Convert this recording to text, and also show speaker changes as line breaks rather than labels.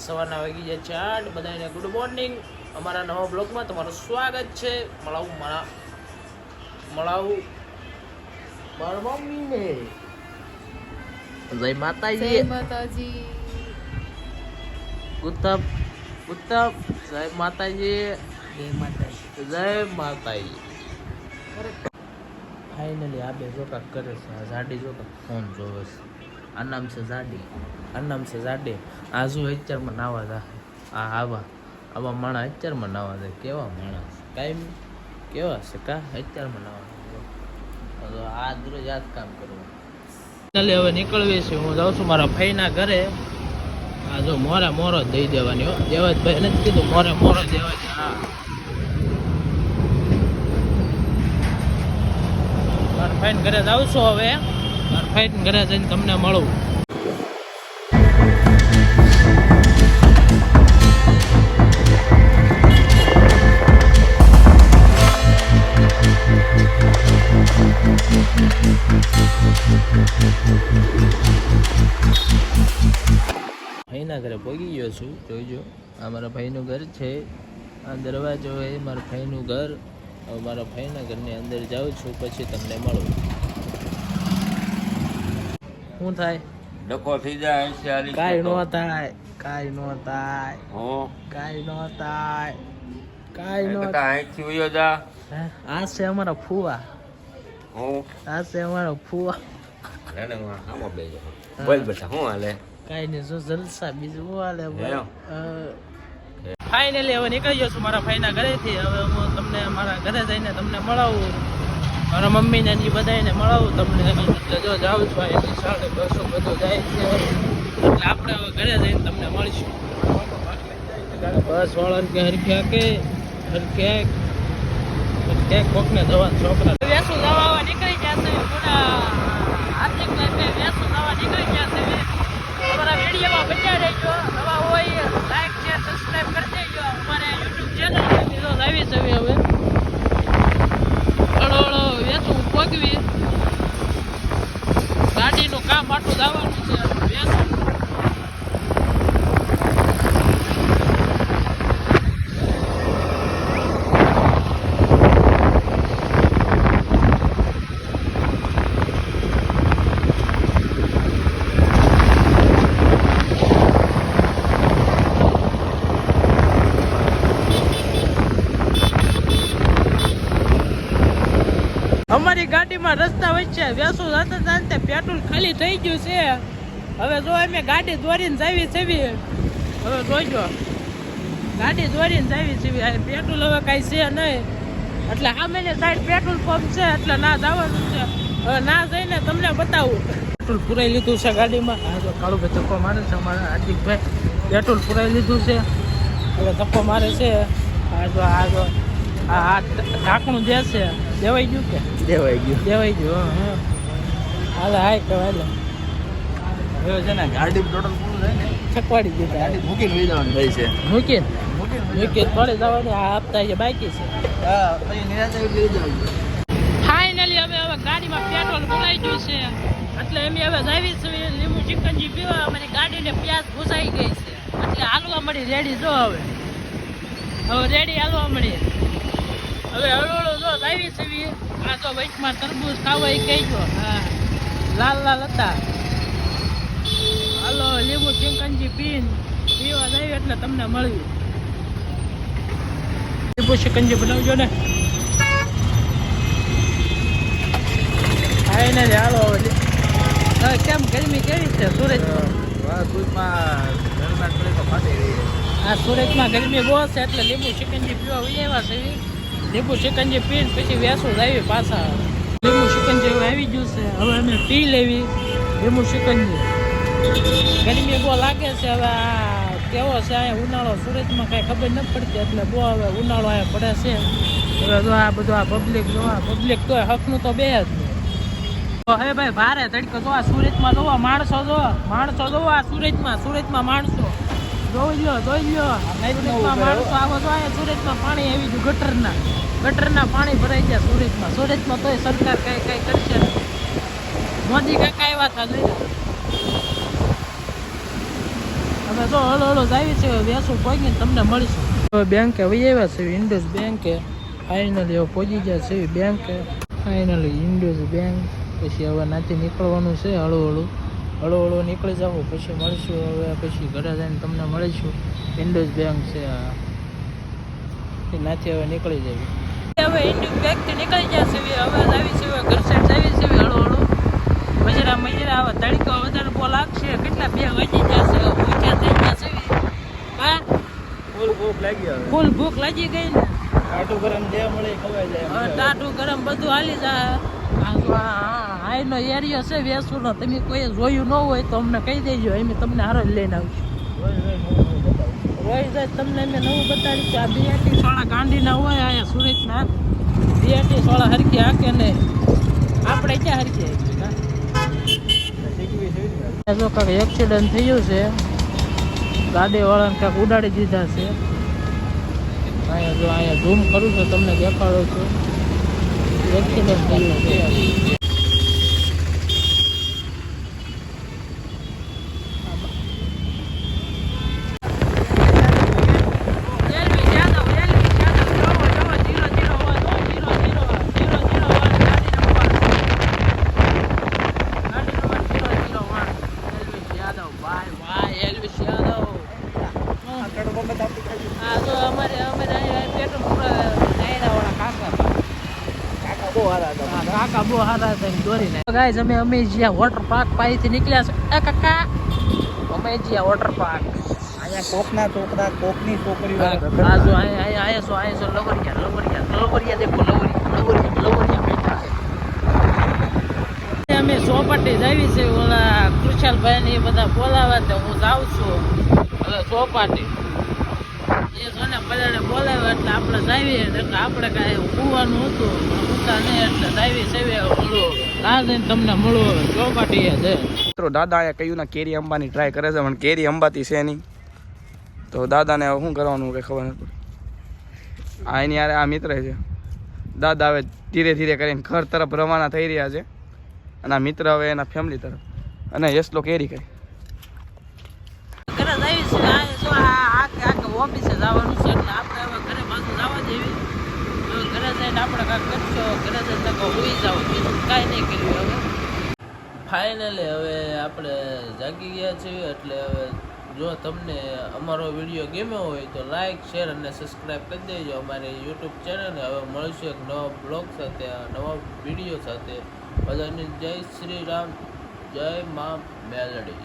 સવારના વાગી જાય છે 8 બધાને ગુડ મોર્નિંગ અમારા નવા બ્લોગમાં તમારું સ્વાગત છે મળાવું મારા મમ્મીને જય માતાજી ઉત્તમ જય માતાજી જય માતાજી ફાઇનલી આ બે જોકા કરે છે જાડી જોકા ફોન જોવે છે આ નામ છે જાડી આ જો અત્યારમાં નાવા જા આ આવા માણા અત્યારમાં નાવા જાય કેવા માણસ કાયમ કેવા છે કા અત્યારમાં નાવા આ દરરોજ યાદ કામ કરવું હવે નીકળવી છે હું જાઉં છું મારા ભાઈના ઘરે આ જો મોરો દઈ દેવાની હો દેવાજભાઈ નથી કીધું મોરો દેવા છે હા મારા ભાઈને ઘરે જાઉં છું હવે મારા ભાઈને ઘરે જઈને તમને મળું ભાઈના ઘરે પહોંચી ગયો છું જોઈજો આ મારા ભાઈનું ઘર છે આ દરવાજો એ મારા ભાઈનું ઘર હવે મારા ભાઈના ઘરની અંદર જાઉં છું પછી તમને મળું શું થાય
ડકો થઈ જાય
કાંઈ ન થાય આ છે અમારા ફુવા
બોલ બેટા હું હાલે
કાંઈ નહીં જો જલસા બીજું શું હાલે ફાઇનલી હવે નીકળી ગયો છું મારા ભાઈના ઘરેથી હવે હું તમને મારા ઘરે જઈને તમને મળાવું મારા મમ્મીને એ બધાને મળાવું તમને એટલે જો જાઉં છું એની સાથે બસો બધું જાય છે એટલે આપણે હવે ઘરે જઈને તમને મળીશું બસ વાળાને કે હરકે કોકને દવા છોકરા વેસું દવા નીકળી જશે પૂરા હાર્દિક વેસું દવા નીકળી જશે અમારા વિડીયોમાં બચ્યા રહેજો નવા હોય લાઈક શેર સબસ્ક્રાઈબ કરી દેજો અમારે યુટ્યુબ ચેનલ વિડીયો આવી છે હવે હળો વેસું પગવી ગાડીનું કામ આટલું જવાનું છે વેસું અમારી ગાડીમાં રસ્તા વચ્ચે વેસું જતા પેટ્રોલ ખાલી થઈ ગયું છે હવે જો અમે ગાડી દોરીને જાવી છે હવે જોઈજો ગાડી દોરીને જાવી છે પેટ્રોલ હવે કાંઈ છે નહીં એટલે સામેની સાઈડ પેટ્રોલ પંપ છે એટલે ના જવાનું છે હવે ના જઈને તમને બતાવું પેટ્રોલ પુરાઈ લીધું છે ગાડીમાં હા જો કાળુભાઈ ધક્કો મારે છે અમારા હાર્દિકભાઈ પેટ્રોલ પુરાઈ લીધું છે હવે ધક્કો મારે છે આ જો આ ઢાંકણું જે છે દેવાઈ ગયું કે દેવાઈ ગયું હાલે હાય કહેવાય
એવું છે ને ગાડી ટોટલ પૂરું થાય ને
છકવાડી દીધા
ગાડી મૂકીને લઈ જવાનું થઈ છે
મૂકીને થોડી જવાની આ હપ્તા જે બાકી છે
હા પછી નિરાતે લઈ જવાનું
ફાઇનલી હવે ગાડીમાં પેટ્રોલ પુરાઈ ગયું છે એટલે એમ હવે જાવી છે લીંબુ ચિકનજી પીવા અમારી ગાડીને પ્યાસ ઘૂસાઈ ગઈ છે એટલે હાલવા મળી રેડી જો હવે રેડી હાલવા મળી હવે હળવળો જો લાવી છે આ તો વચમાં તરબૂચ ખાવા એ કહેજો હા લાલ હતા હાલો લીંબુ ચિકનજી પીવા જાય એટલે તમને મળ્યું લીંબુ ચિકનજી બનાવજો ને ફાઇનલી હાલો હવે કેમ ગરમી કેવી છે સુરતમાં ગરમી બહુ છે એટલે લીંબુ ચિકનજી પીવા એવા છે લીંબુ ચિકનજી પીને પછી વેસું લાવી પાછા લીંબુ ચિકનજી આવી ગયું છે હવે અમે પી લેવી લીંબુ ચિકનજી ગરમી બહુ લાગે છે હવે આ કેવો છે અહીંયા ઉનાળો સુરતમાં કાંઈ ખબર નથી પડતી એટલે બહુ હવે ઉનાળો અહીંયા પડે છે હવે જો આ બધું આ પબ્લિક તો હકનું તો બે જ નહીં હવે ભાઈ ભારે તડકો જો આ સુરતમાં જોવા માણસો જોવા આ સુરતમાં માણસો જોઈ લો માણસો આવો જો અહીંયા સુરતમાં પાણી આવી ગયું ગટરના પાણી ભરાઈ ગયા સુરતમાં તોય સરકાર કઈ કરશે નહીં મોદી કાકા આવ્યા હતા જોઈ અમે તો હળો આવી છે વેસું પહોંચીને તમને મળીશું. હવે બેંકે વહી આવ્યા છે ઇન્ડોસ બેંકે. ફાઇનલી હવે પહોંચી ગયા છે બેંકે. ફાઇનલી ઇન્ડોસ બેંક. પછી હવે નાથી નીકળવાનું છે હળવું નીકળી જાવ પછી મળીશું. હવે પછી ઘરે જઈને તમને મળીશું. ઇન્ડોસ બેંક છે નાથી હવે નીકળી જાય. હવે ઇન્ડોસ બેંકથી નીકળી જશે. હવે આવી છે ઘર સાઈડ આવી છે હળવું મજરા હવે તડકો વધારે બહુ લાગશે. કેટલા 2 વાગી જશે ઊંચા થઈ જશે. હા ફૂલ ભૂખ લાગી ગઈ ને.
ટાટું ગરમ જે મળે ખવાય જાય.
ટાટું ગરમ બધું હાલી જાય. હાઈનો એરિયો છે વેસુનો. તમે કોઈ જોયું ન હોય તો અમને કહી દેજો. અમે તમને હારો જ લઈને આવીશું. રોઈ જાય તમને અમે નવું બતાડીશું. આ બીઆરટી સોળા ગાંધીના હોય અહીંયા સુરતના બીઆરટી સોળા હરખી હાકે નહીં. આપણે ક્યાં હરખી હાકી જો કાંઈક એક્સિડન્ટ થયું છે. ગાડીવાળાને કાંઈક ઉડાડી દીધા છે. અહીંયા ઝૂમ કરું છું તમને દેખાડું છું. એક્સિડન્ટ થયું છે. કાકા બહુ સારા હતા દોરીને. ગાઈસ અમે જ્યાં વોટર પાર્ક પાસેથી નીકળ્યા છે. કાકા અમે જ્યાં વોટર પાર્ક
અહીંયા કોકના છોકરા કોકની છોકરીઓ
આ જો અહીંયા લવરિયા દેખો લવરિયા બેઠા છે. અમે ચોપાટી જાવી છે. ઓલા કૃષાલભાઈ ને એ બધા બોલાવે તો હું જાઉં છું હવે ચોપાટી. એ જોને બધાને બોલાવે એટલે આપણે જાવીએ. આપણે કાંઈ ઉવાનું હતું ઉતા નહીં એટલે જાવી છે. આ જઈને તમને મળવું ચોપાટી છે.
મિત્રો દાદા અહીંયા કહ્યું ને કેરી અંબાની ટ્રાય કરે છે પણ કેરી અંબાતી છે નહીં. તો દાદાને હવે શું કરવાનું કંઈ ખબર નથી. આ એની યાર આ મિત્ર છે. દાદા હવે ધીરે ધીરે કરીને ઘર તરફ રવાના થઈ રહ્યા છે. અને આ મિત્ર હવે એના ફેમિલી તરફ. અને યસલો કેરી કરી
ઓફિસે જવાનું છે એટલે આપણે હવે ઘરે પાછું જવા જેવી. ઘરે જઈને આપણે કાંઈક કરશો. ઘરે જઈને હોઈ જાવ બીજું કાંઈ નહીં કર્યું. હવે ફાઇનલી હવે આપણે જાગી ગયા છીએ. એટલે હવે જો તમને અમારો વિડીયો ગમ્યો હોય તો લાઈક શેર અને સબસ્ક્રાઈબ કરી દેજો અમારી યુટ્યુબ ચેનલને. હવે મળીશું એક નવા બ્લોગ સાથે નવા વિડીયો સાથે. બધાને જય શ્રી રામ, જય મા મેલડી.